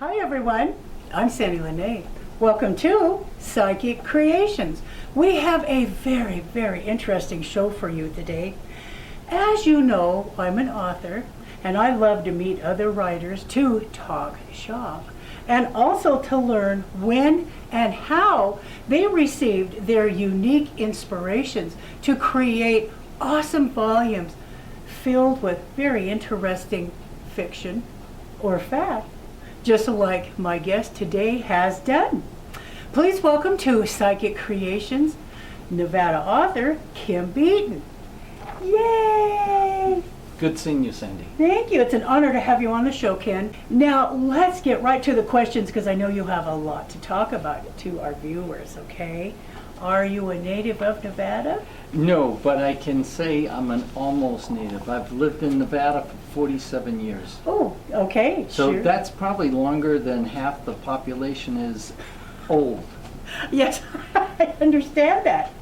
Hi everyone, I'm Sandie La Nae. Welcome to Psychic Creations. We have a very interesting show for you today. As you know, I'm an author and I love to meet other writers to talk shop and also to learn when and how they received their unique inspirations to create awesome volumes filled with very interesting fiction or fact, just like my guest today has done. Please welcome to Psychic Creations, Nevada author Kim Beaton. Yay! Good seeing you, Sandy. Thank you. It's an honor to have you on the show, Ken. Now, let's get right to the questions because I know you have a lot to talk about to our viewers, okay? Are you a native of Nevada? No, but I can say I'm an almost native. I've lived in Nevada for 47 years. Oh, okay. So sure. That's probably longer than half the population is old. Yes, I understand that.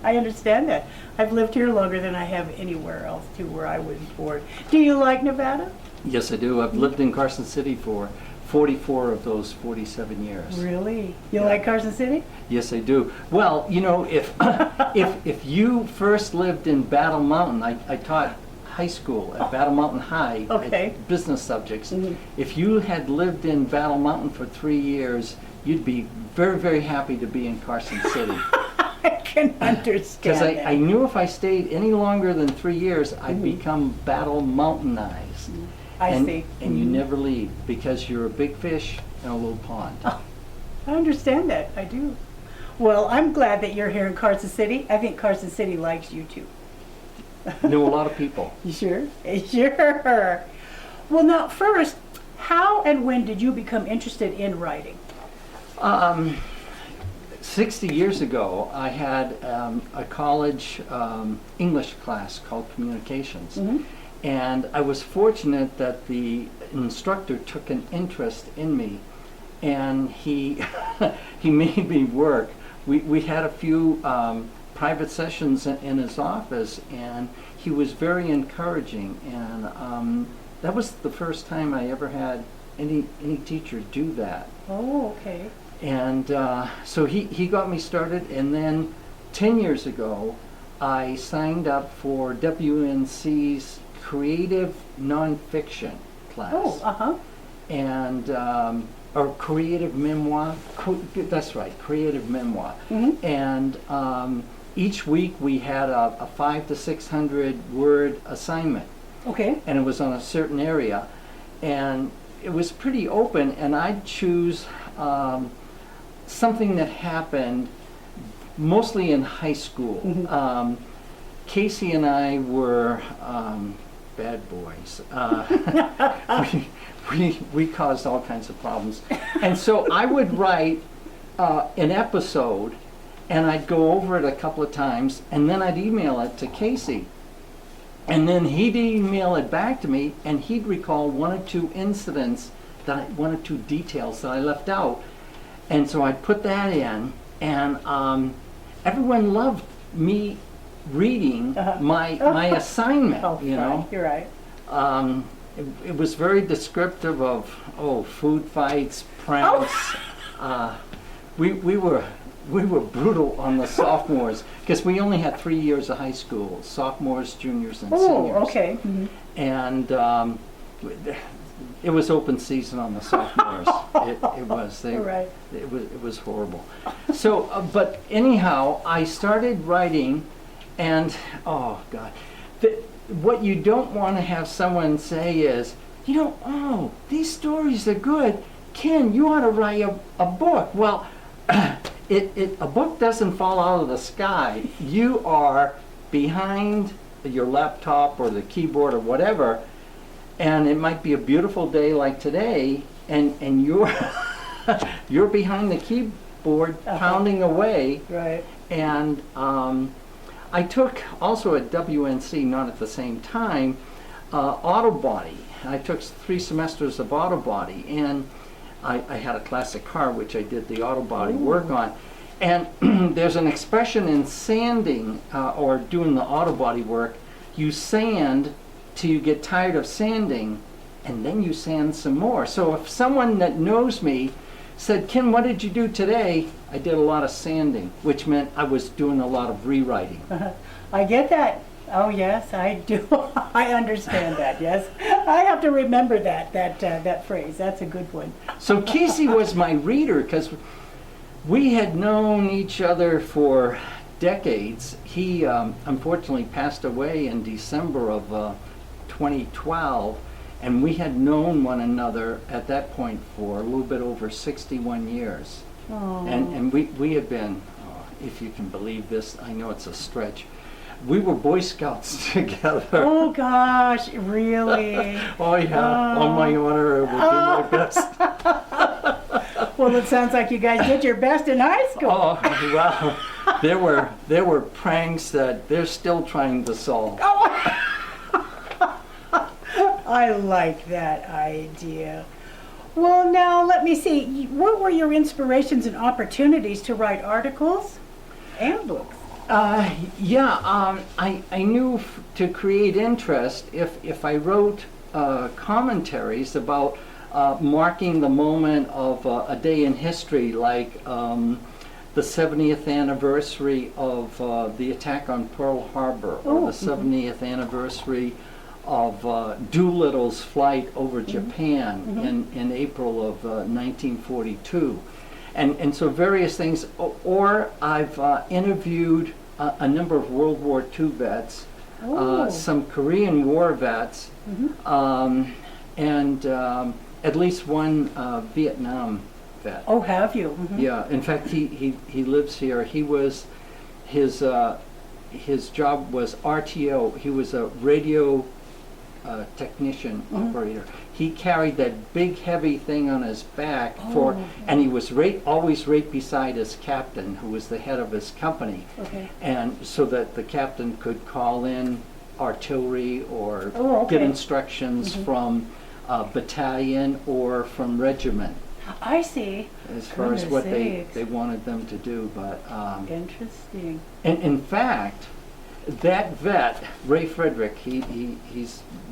I've lived here longer than I have anywhere else too, where I was born. Do you like Nevada? Yes, I do. I've lived in Carson City for 44 of those 47 years. Really? You like Carson City? Yes, I do. Well, you know, if if you first lived in Battle Mountain, I taught high school at Battle Mountain High, okay, at business subjects. Mm-hmm. If you had lived in Battle Mountain for 3 years, you'd be very happy to be in Carson City. I can understand Because that. I knew if I stayed any longer than 3 years, I'd Mm-hmm. become Battle Mountainized. I see. And you never leave because you're a big fish in a little pond. Oh, I understand that. I do. Well, I'm glad that you're here in Carson City. I think Carson City likes you too. Knew a lot of people. You sure? Sure. Well, now, first, how and when did you become interested in writing? 60 years ago, I had a college English class called Communications. Mm-hmm. And I was fortunate that the instructor took an interest in me, and he he made me work. We had a few private sessions in his office, and he was very encouraging. And that was the first time I ever had any teacher do that. Oh, okay. And so he got me started, and then 10 years ago, I signed up for WNC's creative nonfiction class. Oh, uh-huh. And or creative memoir. That's right, creative memoir. Mm-hmm. And each week we had a 500 to 600 word assignment. Okay. And it was on a certain area, and it was pretty open. And I'd choose something that happened mostly in high school. Mm-hmm. Casey and I were bad boys. We caused all kinds of problems. And so I would write an episode, and I'd go over it a couple of times, and then I'd email it to Casey. And then he'd email it back to me, and he'd recall one or two incidents, one or two details that I left out. And so I'd put that in, and everyone loved me reading my assignment. Oh, you know, right. You're right. It was very descriptive of food fights, pranks. We were brutal on the sophomores because we only had 3 years of high school: sophomores, juniors, and seniors. Oh, okay. Mm-hmm. And it was open season on the sophomores. It was. Right. It was horrible. So, but anyhow, I started writing. And, oh, God, what you don't want to have someone say is, these stories are good. Ken, you ought to write a book. Well, a book doesn't fall out of the sky. You are behind your laptop or the keyboard or whatever, and it might be a beautiful day like today, and you're, you're behind the keyboard pounding away. Right. And I took also at WNC, not at the same time, auto body. I took 3 semesters of auto body, and I had a classic car which I did the auto body work on. And there's an expression in sanding or doing the auto body work: you sand till you get tired of sanding, and then you sand some more. So if someone that knows me said, Ken, what did you do today? I did a lot of sanding, which meant I was doing a lot of rewriting. I get that. Oh yes, I do. I understand that. Yes, I have to remember that phrase. That's a good one. So Kesey was my reader because we had known each other for decades. He unfortunately passed away in December of 2012, and we had known one another at that point for a little bit over 61 years. Oh. And we had been, if you can believe this, I know it's a stretch, we were Boy Scouts together. Oh gosh, really? Oh yeah, on my honor, I will do my best. Well, it sounds like you guys did your best in high school. Oh well, there were pranks that they're still trying to solve. Oh. I like that idea. Well, now let me see. What were your inspirations and opportunities to write articles and books? I knew to create interest if I wrote commentaries about marking the moment of a day in history, like the 70th anniversary of the attack on Pearl Harbor, or the 70th anniversary of Doolittle's flight over Japan in April of 1942. And so various things, or I've interviewed a number of World War II vets, some Korean War vets, and at least one Vietnam vet. Oh, have you? Yeah, in fact, he lives here. He was, his job was RTO. He was a radio technician operator. He carried that big heavy thing on his back and he was always right beside his captain, who was the head of his company. Okay. And so that the captain could call in artillery or get instructions from a battalion or from regiment. I see. As far as what they wanted them to do, but interesting. And in fact, that vet, Ray Frederick, he's a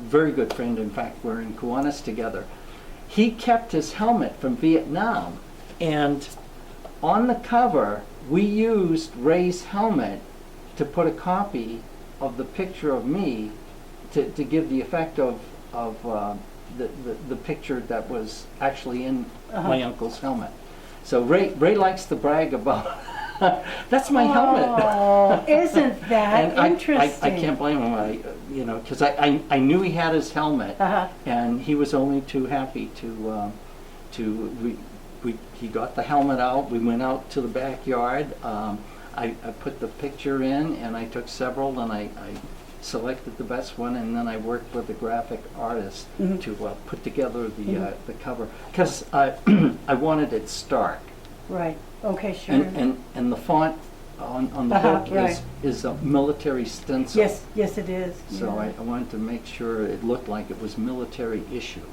very good friend. In fact, we're in Kiwanis together. He kept his helmet from Vietnam, and on the cover, we used Ray's helmet to put a copy of the picture of me to give the effect of the picture that was actually in my uncle's helmet. So Ray likes to brag about that's my helmet. Oh, isn't that and interesting? I can't blame him, because I knew he had his helmet, and he was only too happy he got the helmet out. We went out to the backyard. I put the picture in, and I took several, and I selected the best one, and then I worked with a graphic artist to put together the cover, because I wanted it stark. Right. Okay, sure. And the font on the book is a military stencil. Yes, it is. So yeah. I wanted to make sure it looked like it was military issue.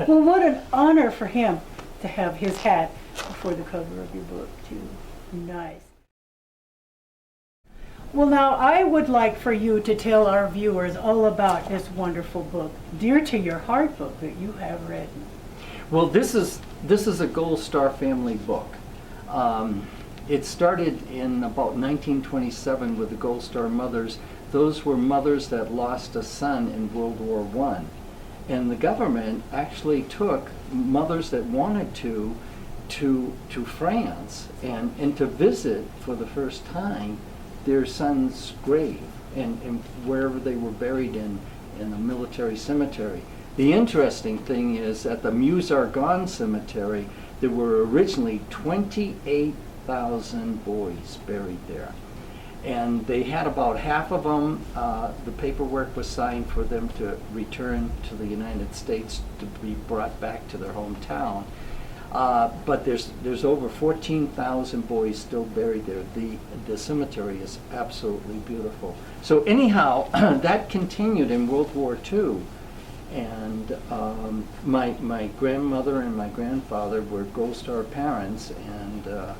Well, what an honor for him to have his hat before the cover of your book, too. Nice. Well, now, I would like for you to tell our viewers all about this wonderful book, dear to your heart book that you have written. Well, this is a Gold Star family book. It started in about 1927 with the Gold Star mothers. Those were mothers that lost a son in World War I. And the government actually took mothers that wanted to France and to visit for the first time their son's grave and wherever they were buried in a military cemetery. The interesting thing is at the Meuse-Argonne Cemetery, there were originally 28,000 boys buried there. And they had about half of them, the paperwork was signed for them to return to the United States to be brought back to their hometown. But there's over 14,000 boys still buried there. The cemetery is absolutely beautiful. So anyhow, that continued in World War II. And my grandmother and my grandfather were Gold Star parents, and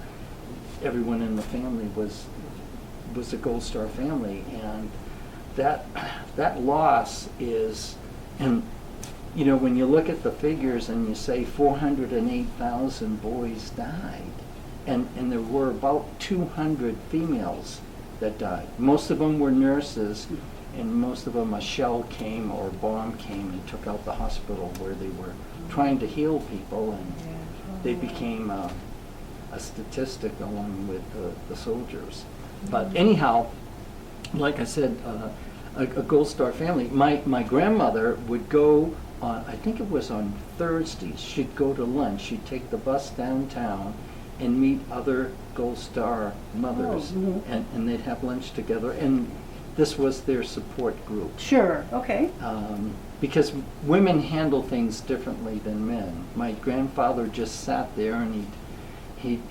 everyone in the family was a Gold Star family. And that loss is, and you know, when you look at the figures and you say 408,000 boys died, and there were about 200 females that died. Most of them were nurses, and most of them a shell came or a bomb came and took out the hospital where they were trying to heal people, and they became a statistic along with the soldiers. But anyhow, like I said, a Gold Star family. My grandmother would go on, I think it was on Thursdays, she'd go to lunch, she'd take the bus downtown and meet other Gold Star mothers, and they'd have lunch together, and this was their support group. Sure, okay. Because women handle things differently than men. My grandfather just sat there and he'd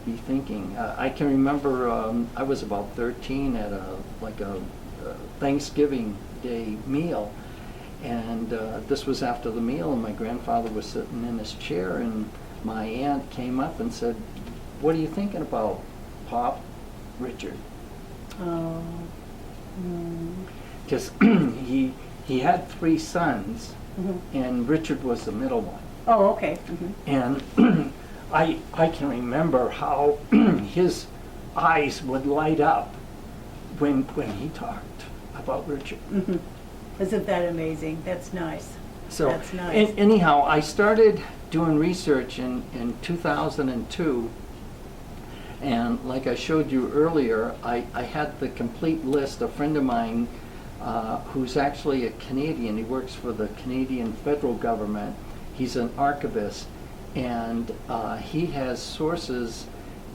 be thinking. I can remember I was about 13 at a Thanksgiving Day meal, and this was after the meal, and my grandfather was sitting in his chair, and my aunt came up and said, "What are you thinking about, Pop?" Richard. Oh. Because he had 3 sons, and Richard was the middle one. Oh, okay. And I can remember how his eyes would light up when he talked about Richard. Isn't that amazing? That's nice. So That's nice. Anyhow, I started doing research in 2002, and like I showed you earlier, I had the complete list. A friend of mine who's actually a Canadian, he works for the Canadian federal government, he's an archivist, and he has sources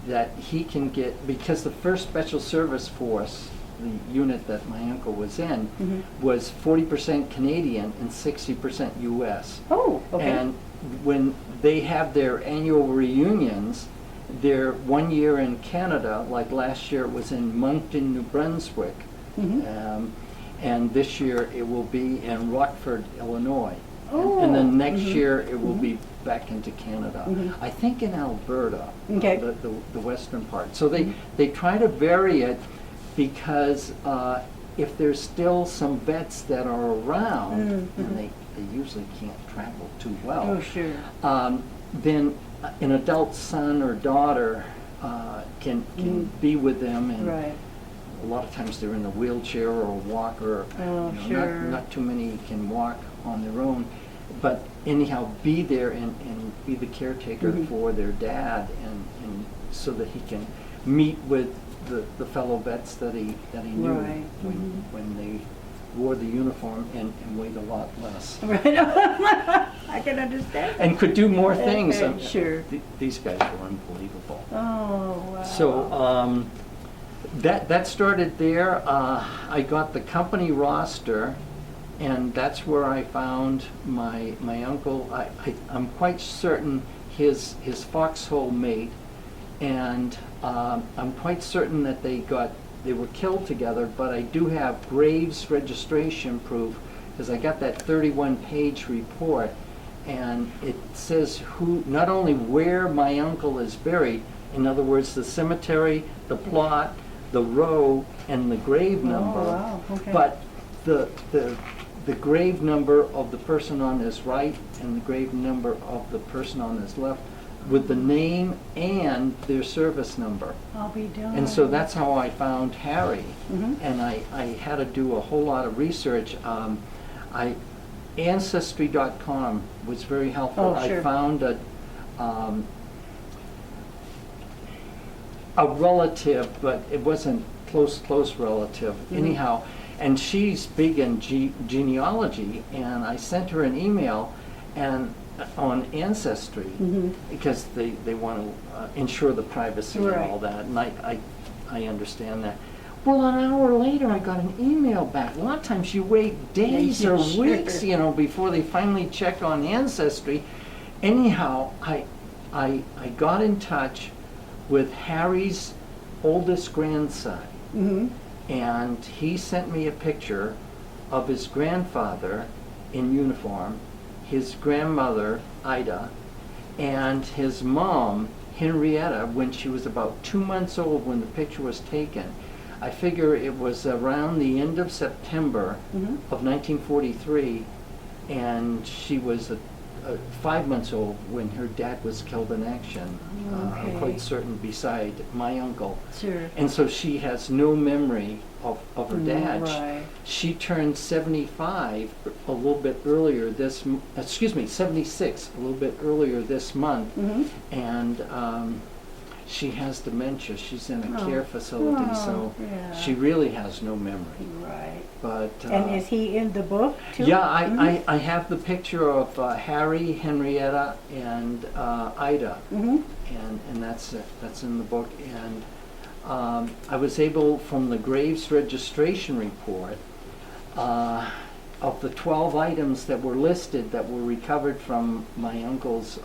that he can get, because the 1st Special Service Force, the unit that my uncle was in, was 40% Canadian and 60% US. Oh, okay. And when they have their annual reunions, they're 1 year in Canada, like last year it was in Moncton, New Brunswick, and this year it will be in Rockford, Illinois. And then next year it will be back into Canada. I think in Alberta, the western part. So they try to vary it, because if there's still some vets that are around, and they usually can't travel too well, Oh, sure. then an adult son or daughter can be with them, and Right. a lot of times they're in a wheelchair or a walker. Oh, sure. Not too many can walk on their own, but anyhow, be there and be the caretaker for their dad, and so that he can meet with the fellow vets that he knew Right. when they wore the uniform and weighed a lot less. Right. I can understand. And could do more things. Okay, sure. These guys were unbelievable. Oh, wow. So that started there. I got the company roster, and that's where I found my uncle. I'm quite certain his foxhole mate, and I'm quite certain that they were killed together, but I do have Graves registration proof, because I got that 31-page report, and it says not only where my uncle is buried, in other words, the cemetery, the plot, the row, and the grave number, wow. Okay. but the grave number of the person on his right and the grave number of the person on his left, with the name and their service number. I'll be done. And so that's how I found Harry. And I had to do a whole lot of research. Ancestry.com was very helpful. Oh, sure. I found a relative, but it wasn't close relative. Anyhow, and she's big in genealogy, and I sent her an email and on Ancestry, because they want to ensure the privacy and all that, and I understand that. Well, an hour later, I got an email back. A lot of times you wait days or weeks, before they finally check on Ancestry. Anyhow, I got in touch with Harry's oldest grandson, and he sent me a picture of his grandfather in uniform, his grandmother, Ida, and his mom, Henrietta, when she was about 2 months old when the picture was taken. I figure it was around the end of September of 1943 and she was 5 months old when her dad was killed in action. Okay. I'm quite certain beside my uncle. Sure. And so she has no memory of her dad. Right. She turned 75 a little bit earlier 76 a little bit earlier this month. Mm-hmm. And she has dementia. She's in a care facility, so yeah. she really has no memory. Right. But And is he in the book too? yeah, Mhm. I have the picture of Harry, Henrietta, and Ida, Mhm. and that's in the book. And I was able, from the Graves registration report, of the 12 items that were listed that were recovered from my uncle's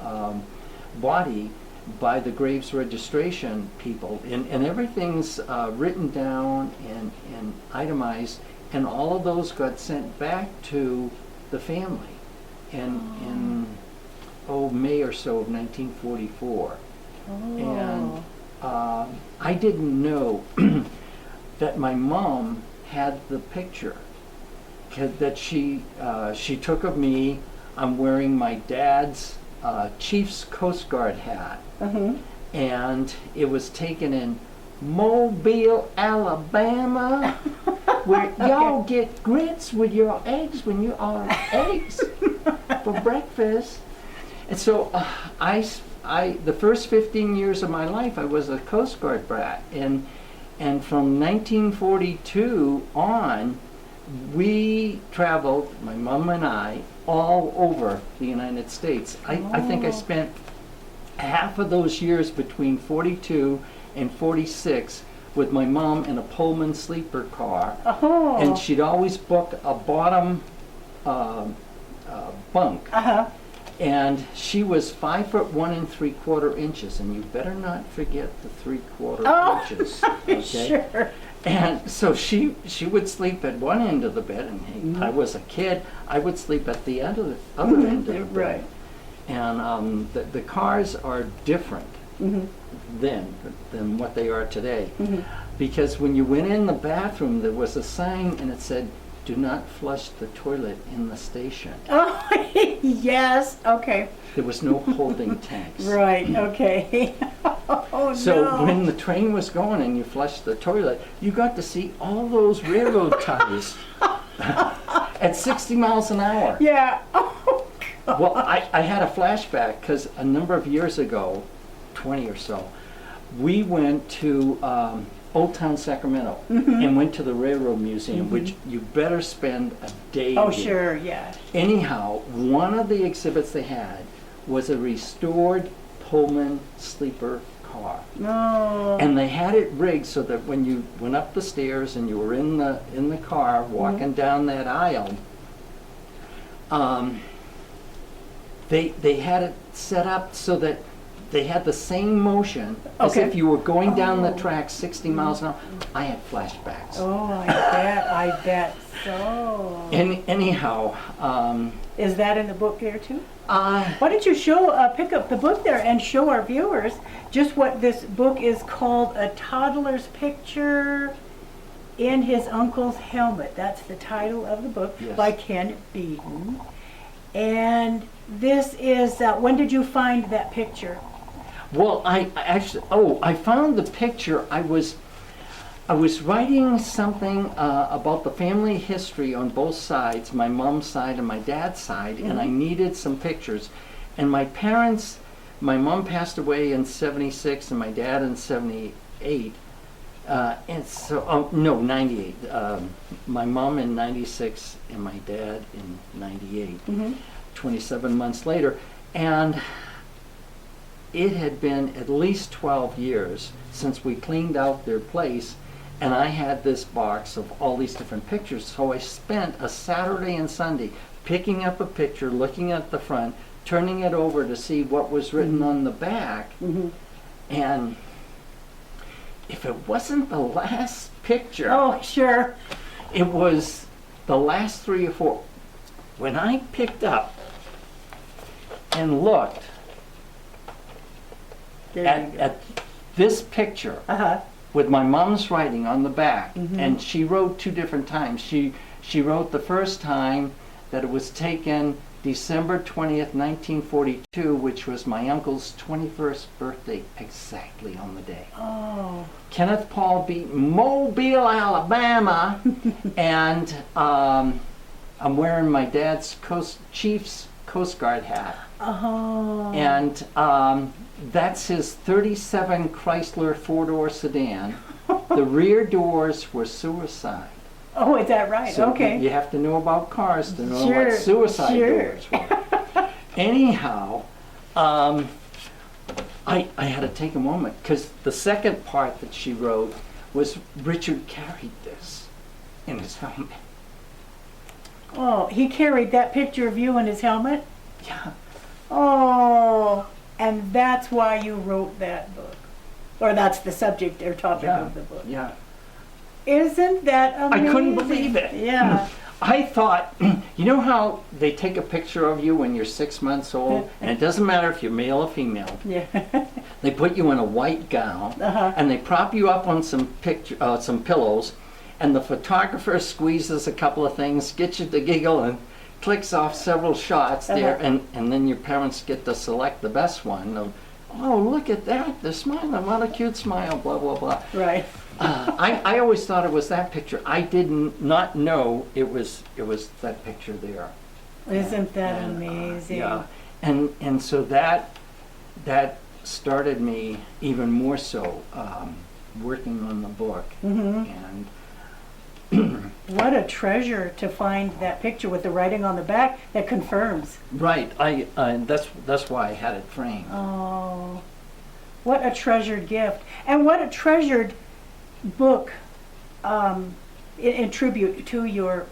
body by the Graves registration people, and everything's written down and itemized, and all of those got sent back to the family in May or so of 1944. And I didn't know that my mom had the picture that she took of me. I'm wearing my dad's Chiefs Coast Guard hat, and it was taken in Mobile, Alabama, where y'all get grits with your eggs when you are eggs for breakfast. And so the first 15 years of my life, I was a Coast Guard brat, and from 1942 on, we traveled, my mom and I, all over the United States. I think I spent half of those years between 42 and 46 with my mom in a Pullman sleeper car, and she'd always book a bottom bunk. And she was 5'1" 3/4 inches, and you better not forget the 3/4 inches. Okay? Sure. And so she would sleep at one end of the bed, and I was a kid. I would sleep at the other end of the bed. Right. And the cars are different then than what they are today, because when you went in the bathroom, there was a sign, and it said, "Do not flush the toilet in the station." Oh, yes. Okay. There was no holding tanks. Right. Okay. Oh, So no. when the train was going and you flushed the toilet, you got to see all those railroad ties at 60 miles an hour. Yeah. Oh, God. Well, I had a flashback because a number of years ago, 20 or so, we went to Old Town Sacramento and went to the Railroad Museum, which you better spend a day Oh, in. sure. Yeah. Anyhow, one of the exhibits they had was a restored Pullman sleeper car. No. And they had it rigged so that when you went up the stairs and you were in the car walking down that aisle, they had it set up so that they had the same motion as if you were going down the track 60 miles an hour. I had flashbacks. Oh, I bet so. Anyhow, Is that in the book there too? I Why don't you pick up the book there and show our viewers just what this book is called, A Toddler's Picture in His Uncle's Helmet. That's the title of the book, Yes. by Ken Beaton. And this is, when did you find that picture? Well, I actually, I found the picture. I was writing something about the family history on both sides, my mom's side and my dad's side, and I needed some pictures. And my parents, my mom passed away in 76 and my dad in 78. And so, 98. My mom in 96 and my dad in 98, 27 months later. And it had been at least 12 years since we cleaned out their place, and I had this box of all these different pictures. So I spent a Saturday and Sunday picking up a picture, looking at the front, turning it over to see what was written on the back. And if it wasn't the last picture, Oh, sure. it was the last 3 or 4. When I picked up and looked at this picture with my mom's writing on the back, and she wrote 2 different times. She wrote the first time, that it was taken December 20th, 1942, which was my uncle's 21st birthday, exactly on the day. Oh. Kenneth Paul Beaton, Mobile, Alabama, and I'm wearing my dad's Chief's Coast Guard hat. Oh. And that's his 37 Chrysler four-door sedan. The rear doors were suicide. Oh, is that right? So Okay. you have to know about cars to know Sure, what suicide sure. doors were. Anyhow, I had to take a moment because the second part that she wrote was Richard carried this in his helmet. Oh, he carried that picture of you in his helmet? Yeah. Oh, and that's why you wrote that book. Or that's the subject or topic Yeah. of the book. Yeah. Isn't that amazing? I couldn't believe it. Yeah. I thought, you know how they take a picture of you when you're 6 months old, and it doesn't matter if you're male or female. Yeah. They put you in a white gown, Uh-huh. and they prop you up on some pillows, and the photographer squeezes a couple of things, gets you to giggle, and clicks off several shots there, Uh-huh. and then your parents get to select the best one. Of, oh, look at that! They're smiling. What a cute smile! Blah blah blah. Right. I always thought it was that picture. I did not know it was that picture there. Isn't that And, amazing? yeah, and so that started me even more so working on the book. Mm-hmm. And What a treasure to find that picture with the writing on the back that confirms. right, that's why I had it framed. Oh, what a treasured gift. And what a treasured book in tribute to your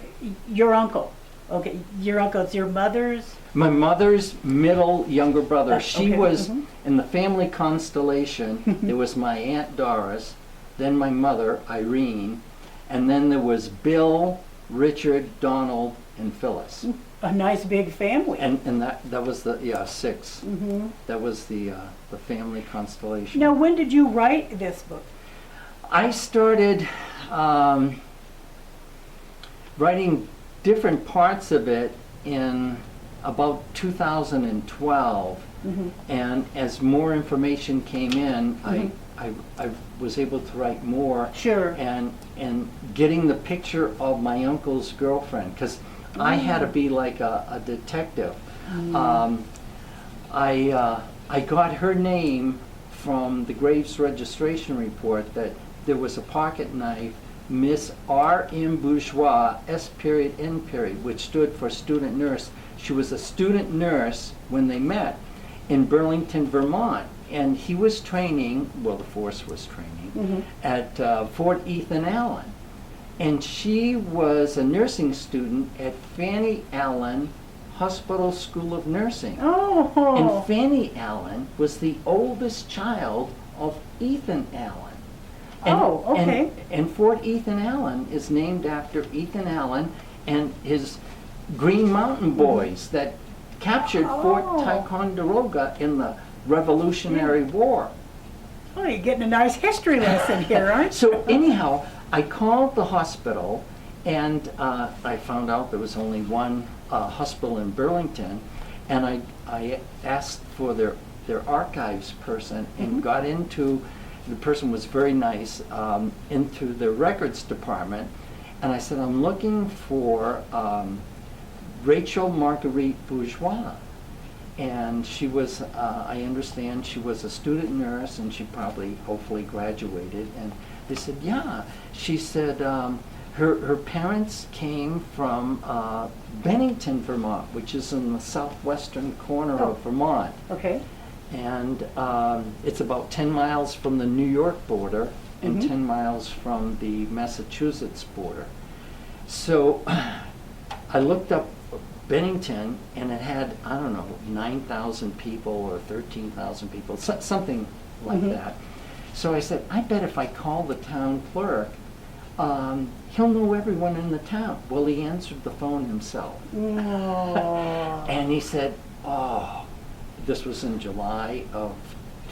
uncle. Okay, your uncle, it's your mother's? My mother's middle younger brother. She Okay, was mhm. in the family constellation. There was my Aunt Doris, then my mother Irene, and then there was Bill, Richard, Donald, and Phyllis. A nice big family. And that was the six. Hmm. That was the family constellation. Now, when did you write this book? I started writing different parts of it in about 2012, Mm-hmm. and as more information came in, Mhm. I was able to write more. Sure. And getting the picture of my uncle's girlfriend, because I had to be like a detective. I got her name from the Graves registration report that there was a pocket knife, Miss R.M. Bourgeois, S.N., which stood for student nurse. She was a student nurse when they met in Burlington, Vermont. And he was training, well, the force was training, Mhm. at Fort Ethan Allen. And she was a nursing student at Fannie Allen Hospital School of Nursing. Oh. And Fannie Allen was the oldest child of Ethan Allen. Oh, okay. And Fort Ethan Allen is named after Ethan Allen and his Green Mountain Boys that captured Fort Oh. Ticonderoga in the Revolutionary War. Oh, you're getting a nice history lesson here, aren't you? So anyhow, I called the hospital, and I found out there was only one hospital in Burlington, and I asked for their archives person and got into, the person was very nice, into the records department, and I said, I'm looking for Rachel Marguerite Bourgeois. And she was, I understand she was a student nurse, and she probably, hopefully graduated. And they said, yeah. She said her parents came from Bennington, Vermont, which is in the southwestern corner of Vermont. Okay. And it's about 10 miles from the New York border and Mhm. 10 miles from the Massachusetts border. So I looked up Bennington, and it had, I don't know, 9,000 people or 13,000 people, something like Mhm. that. So I said, I bet if I call the town clerk, he'll know everyone in the town. Well, he answered the phone himself. Oh. And he said, oh, this was in July of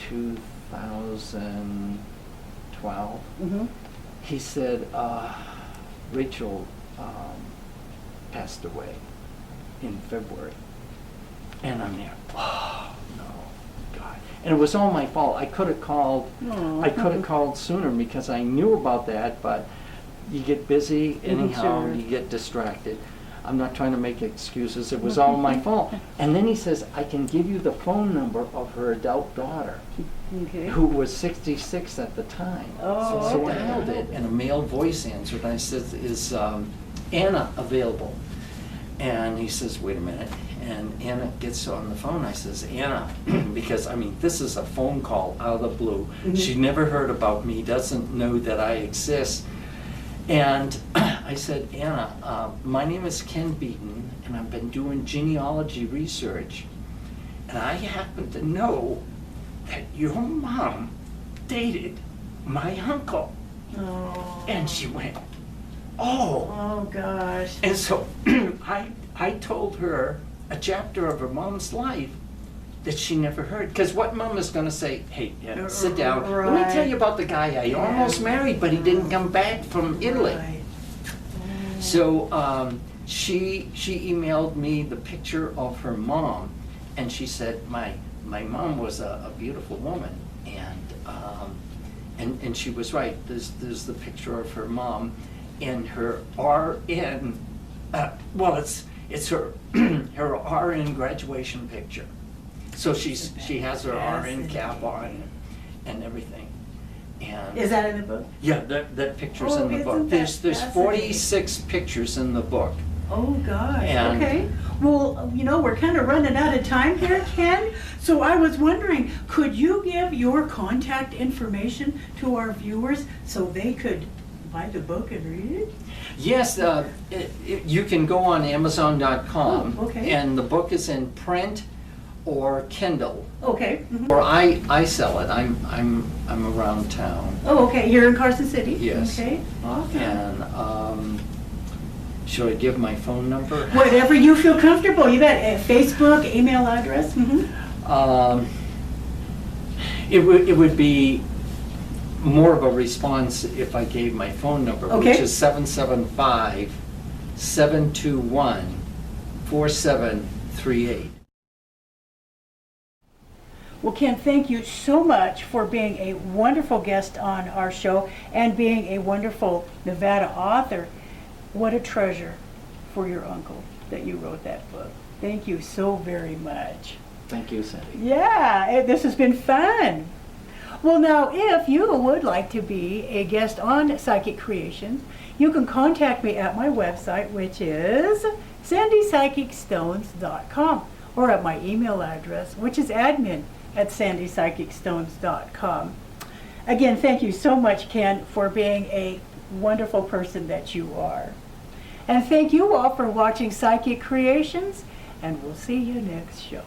2012. Mhm. He said, Rachel passed away. in February. And I'm there, oh, no, God. And it was all my fault. I could have called, sooner because I knew about that, but you get busy anyhow, sure. you get distracted. I'm not trying to make excuses, it was all my fault. And then he says, I can give you the phone number of her adult daughter, Okay. who was 66 at the time. Oh, So I okay. dialed it, and a male voice answered, and I said, is Anna available? And he says, wait a minute. And Anna gets on the phone. I says, Anna, because, I mean, this is a phone call out of the blue. She never heard about me, doesn't know that I exist. And I said, Anna, my name is Ken Beaton, and I've been doing genealogy research. And I happen to know that your mom dated my uncle. Oh. And she went, oh. Oh, gosh. And so I told her a chapter of her mom's life that she never heard. Because what mom is going to say, hey, sit down. Let me tell you about the guy I almost married, but he didn't come back from Italy. Right. So she emailed me the picture of her mom, and she said, my mom was a beautiful woman. And she was right. There's the picture of her mom in her RN, well, it's her her RN graduation picture. So she has her RN cap on and everything. And Is that in the book? yeah, that picture's Oh, in the isn't book. that There's fascinating? 46 pictures in the book. Oh, gosh. And- Okay. Well, we're kind of running out of time here, Ken. So I was wondering, could you give your contact information to our viewers so they could buy the book and read it? Yes, you can go on Amazon.com, Oh, okay. and the book is in print or Kindle, Okay. Mhm. or I sell it. I'm around town, Oh, okay. You're in Carson City? Yes. Okay. Awesome. and should I give my phone number? Whatever you feel comfortable. You bet. Facebook, email address. Mm-hmm. It would be more of a response if I gave my phone number, Okay. which is 775-721-4738. Well, Ken, thank you so much for being a wonderful guest on our show and being a wonderful Nevada author. What a treasure for your uncle that you wrote that book. Thank you so very much. Thank you, Sandie. Yeah, this has been fun. Well, now, if you would like to be a guest on Psychic Creations, you can contact me at my website, which is sandypsychicstones.com, or at my email address, which is admin@sandypsychicstones.com. Again, thank you so much, Ken, for being a wonderful person that you are. And thank you all for watching Psychic Creations, and we'll see you next show.